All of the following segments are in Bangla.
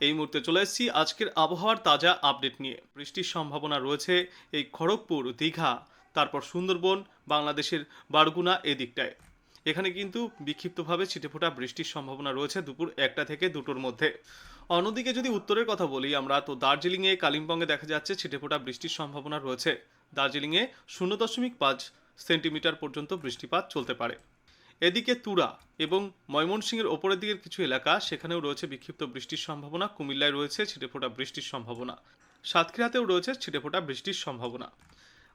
এই মুহূর্তে চলে এসেছি আজকের আবহাওয়ার তাজা আপডেট নিয়ে। বৃষ্টির সম্ভাবনা রয়েছে এই খড়গপুর, দীঘা, তারপর সুন্দরবন, বাংলাদেশের বারগুনা এদিকটায়। এখানে কিন্তু বিক্ষিপ্তভাবে ছিটেফোঁটা বৃষ্টির সম্ভাবনা রয়েছে দুপুর 1টা থেকে 2টোর মধ্যে। অন্যদিকে যদি উত্তরের কথা বলি আমরা, তো দার্জিলিংয়ে, কালিম্পংয়ে দেখা যাচ্ছে ছিটেফোঁটা বৃষ্টির সম্ভাবনা রয়েছে। দার্জিলিংয়ে 0.5 সেন্টিমিটার পর্যন্ত বৃষ্টিপাত চলতে পারে। এদিকে তুরা এবং ময়মনসিংহের ওপরের দিকের কিছু এলাকা, সেখানেও রয়েছে বিক্ষিপ্ত বৃষ্টির সম্ভাবনা। কুমিল্লায় রয়েছে ছিটেফোঁটা বৃষ্টির সম্ভাবনা। সাতক্ষীরাতেও রয়েছে ছিটেফোঁটা বৃষ্টির সম্ভাবনা।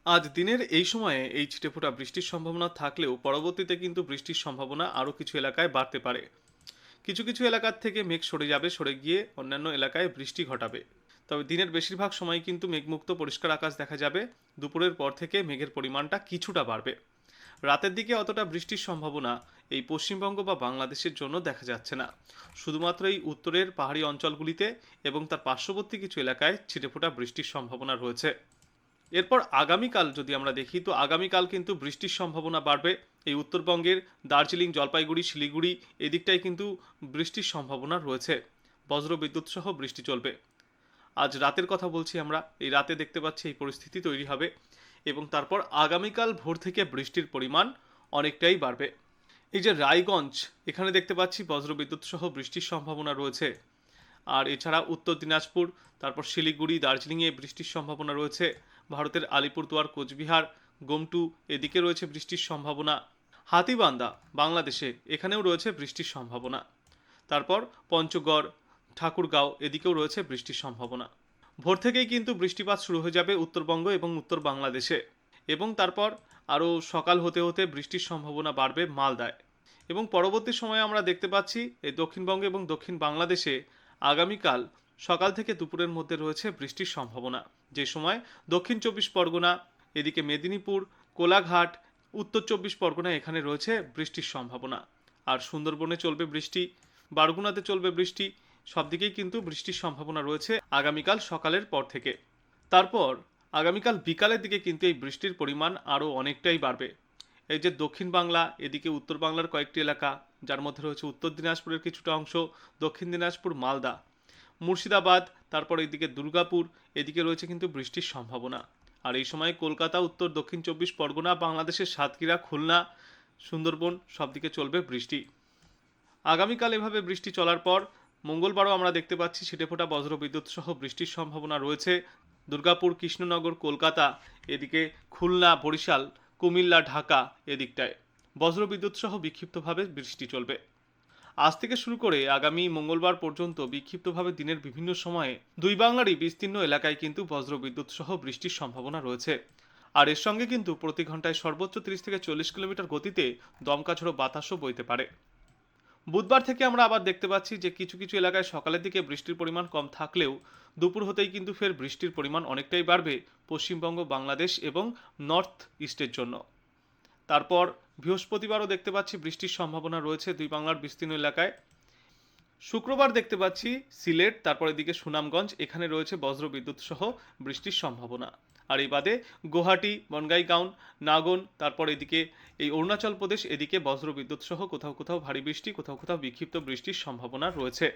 আজ দিনের এই সময়ে এই ছিটেফোঁটা বৃষ্টির সম্ভাবনা থাকলেও পরবর্তীতে কিন্তু বৃষ্টির সম্ভাবনা আরও কিছু এলাকায় বাড়তে পারে। কিছু কিছু এলাকার থেকে মেঘ সরে যাবে, সরে গিয়ে অন্যান্য এলাকায় বৃষ্টি ঘটাবে। তবে দিনের বেশিরভাগ সময় কিন্তু মেঘমুক্ত পরিষ্কার আকাশ দেখা যাবে। দুপুরের পর থেকে মেঘের পরিমাণটা কিছুটা বাড়বে। রাতের দিকে অতটা বৃষ্টির সম্ভাবনা এই পশ্চিমবঙ্গ বা বাংলাদেশের জন্য দেখা যাচ্ছে না। শুধুমাত্র এই উত্তরের পাহাড়ি অঞ্চলগুলিতে এবং তার পার্শ্ববর্তী কিছু এলাকায় ছিটেফোঁটা বৃষ্টির সম্ভাবনা রয়েছে। এরপর আগামীকাল যদি আমরা দেখি, তো আগামীকাল কিন্তু বৃষ্টির সম্ভাবনা বাড়বে। এই উত্তরবঙ্গের দার্জিলিং, জলপাইগুড়ি, শিলিগুড়ি এদিকটায় কিন্তু বৃষ্টির সম্ভাবনা রয়েছে। বজ্রবিদ্যুৎ সহ বৃষ্টি চলবে। আজ রাতের কথা বলছি আমরা, এই রাতে দেখতে পাচ্ছি এই পরিস্থিতি তৈরি হবে এবং তারপর আগামীকাল ভোর থেকে বৃষ্টির পরিমাণ অনেকটাই বাড়বে। এই যে রায়গঞ্জ, এখানে দেখতে পাচ্ছি বজ্রবিদ্যুৎ সহ বৃষ্টির সম্ভাবনা রয়েছে। আর এছাড়া উত্তর দিনাজপুর, তারপর শিলিগুড়ি, দার্জিলিংয়ে বৃষ্টির সম্ভাবনা রয়েছে। ভারতের আলিপুরদুয়ার, কোচবিহার, গোমটু এদিকে রয়েছে বৃষ্টির সম্ভাবনা। হাতিবান্ধা বাংলাদেশে, এখানেও রয়েছে বৃষ্টির সম্ভাবনা। তারপর পঞ্চগড়, ঠাকুরগাঁও এদিকেও রয়েছে বৃষ্টির সম্ভাবনা। ভোর থেকেই কিন্তু বৃষ্টিপাত শুরু হয়ে যাবে উত্তরবঙ্গ এবং উত্তর বাংলাদেশে। এবং তারপর আরও সকাল হতে হতে বৃষ্টির সম্ভাবনা বাড়বে মালদায়। এবং পরবর্তী সময়ে আমরা দেখতে পাচ্ছি এই দক্ষিণবঙ্গে এবং দক্ষিণ বাংলাদেশে আগামীকাল সকাল থেকে দুপুরের মধ্যে রয়েছে বৃষ্টির সম্ভাবনা। যে সময় দক্ষিণ 24 পরগনা, এদিকে মেদিনীপুর, কোলাঘাট, উত্তর 24 পরগনা এখানে রয়েছে বৃষ্টির সম্ভাবনা। আর সুন্দরবনে চলবে বৃষ্টি, বারগুনাতে চলবে বৃষ্টি। সব দিকেই কিন্তু বৃষ্টির সম্ভাবনা রয়েছে আগামীকাল সকালের পর থেকে। তারপর আগামীকাল বিকালের দিকে কিন্তু এই বৃষ্টির পরিমাণ আরও অনেকটাই বাড়বে। এই যে দক্ষিণ বাংলা, এদিকে উত্তর বাংলার কয়েকটি এলাকা, যার মধ্যে রয়েছে উত্তর দিনাজপুরের কিছুটা অংশ, দক্ষিণ দিনাজপুর, মালদা, মুর্শিদাবাদ, তারপর এদিকে দুর্গাপুর এদিকে রয়েছে কিন্তু বৃষ্টির সম্ভাবনা। আর এই সময় কলকাতা, উত্তর দক্ষিণ 24 পরগনা, বাংলাদেশের সাতক্ষীরা, খুলনা, সুন্দরবন সব দিকে চলবে বৃষ্টি। আগামীকাল এভাবে বৃষ্টি চলার পর মঙ্গলবারও আমরা দেখতে পাচ্ছি ছিটেফোঁটা বজ্রবিদ্যুৎ সহ বৃষ্টির সম্ভাবনা রয়েছে। দুর্গাপুর, কৃষ্ণনগর, কলকাতা, এদিকে খুলনা, বরিশাল, কুমিল্লা, ঢাকা এদিকটায় বজ্রবিদ্যুৎ সহ বিক্ষিপ্তভাবে বৃষ্টি চলবে। আজ থেকে শুরু করে আগামী মঙ্গলবার পর্যন্ত বিক্ষিপ্তভাবে দিনের বিভিন্ন সময়ে দুই বাংলারই বিস্তীর্ণ এলাকায় কিন্তু বজ্রবিদ্যুৎ সহ বৃষ্টির সম্ভাবনা রয়েছে। আর এর সঙ্গে কিন্তু প্রতি ঘন্টায় সর্বোচ্চ 30 থেকে 40 কিলোমিটার গতিতে দমকা ঝোড়ো বাতাসও বইতে পারে। বুধবার থেকে আমরা আবার দেখতে পাচ্ছি যে কিছু কিছু এলাকায় সকালের দিকে বৃষ্টির পরিমাণ কম থাকলেও দুপুর হতেই কিন্তু ফের বৃষ্টির পরিমাণ অনেকটাই বাড়বে পশ্চিমবঙ্গ, বাংলাদেশ এবং নর্থ ইস্টের জন্য। তারপর বৃহস্পতিবারও দেখতে পাচ্ছি বৃষ্টির সম্ভাবনা রয়েছে দুই বাংলার বিস্তীর্ণ এলাকায়। শুক্রবার দেখতে পাচ্ছি সিলেট, তারপর এদিকে সুনামগঞ্জ এখানে রয়েছে বজ্রবিদ্যুৎ সহ বৃষ্টির সম্ভাবনা। আর এই বাদে গুয়াহাটি, বনগাইগাঁও, নাগন, তারপর এদিকে এই অরুণাচল প্রদেশ এদিকে বজ্রবিদ্যুৎ সহ কোথাও কোথাও ভারী বৃষ্টি, কোথাও কোথাও বিক্ষিপ্ত বৃষ্টির সম্ভাবনা রয়েছে।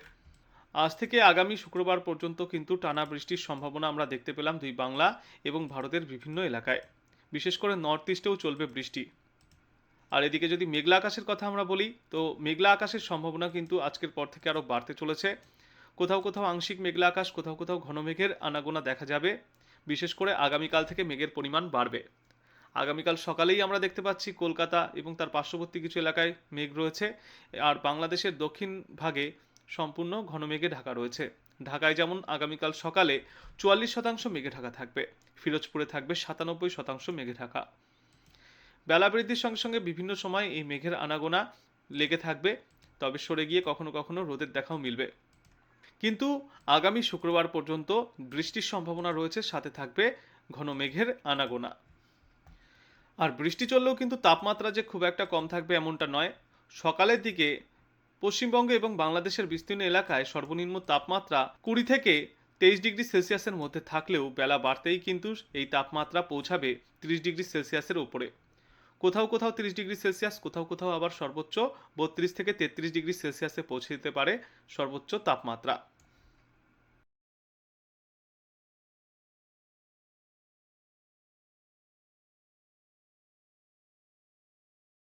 আজ থেকে আগামী শুক্রবার পর্যন্ত কিন্তু টানা বৃষ্টির সম্ভাবনা আমরা দেখতে পেলাম দুই বাংলা এবং ভারতের বিভিন্ন এলাকায়। বিশেষ করে নর্থ ইস্টেও চলবে বৃষ্টি। আর এদিকে যদি মেঘলা আকাশের কথা আমরা বলি, তো মেঘলা আকাশের সম্ভাবনা কিন্তু আজকের পর থেকে আরও বাড়তে চলেছে। কোথাও কোথাও আংশিক মেঘলা আকাশ, কোথাও কোথাও ঘন মেঘের আনাগোনা দেখা যাবে। বিশেষ করে আগামীকাল থেকে মেঘের পরিমাণ বাড়বে। আগামীকাল সকালেই আমরা দেখতে পাচ্ছি কলকাতা এবং তার পার্শ্ববর্তী কিছু এলাকায় মেঘ রয়েছে। আর বাংলাদেশের দক্ষিণ ভাগে সম্পূর্ণ ঘন মেঘে ঢাকা রয়েছে। ঢাকায় যেমন আগামীকাল সকালে 44% মেঘে ঢাকা থাকবে, ফিরোজপুরে থাকবে 97% মেঘে ঢাকা। বেলা বৃদ্ধির সঙ্গে সঙ্গে বিভিন্ন সময় এই মেঘের আনাগোনা লেগে থাকবে, তবে সরে গিয়ে কখনো কখনো রোদের দেখাও মিলবে। কিন্তু আগামী শুক্রবার পর্যন্ত বৃষ্টির সম্ভাবনা রয়েছে, সাথে থাকবে ঘন মেঘের আনাগোনা। আর বৃষ্টি চললেও কিন্তু তাপমাত্রা যে খুব একটা কম থাকবে এমনটা নয়। সকালের দিকে পশ্চিমবঙ্গ এবং বাংলাদেশের বিস্তীর্ণ এলাকায় সর্বনিম্ন তাপমাত্রা 20 থেকে 23 ডিগ্রি সেলসিয়াসের মধ্যে থাকলেও বেলা বাড়তেই কিন্তু এই তাপমাত্রা পৌঁছাবে 30 ডিগ্রি সেলসিয়াসের উপরে। কোথাও কোথাও 30 ডিগ্রি সেলসিয়াস, কোথাও কোথাও আবার সর্বোচ্চ 32 থেকে 33 ডিগ্রি সেলসিয়াসে পৌঁছে দিতে পারে সর্বোচ্চ তাপমাত্রা।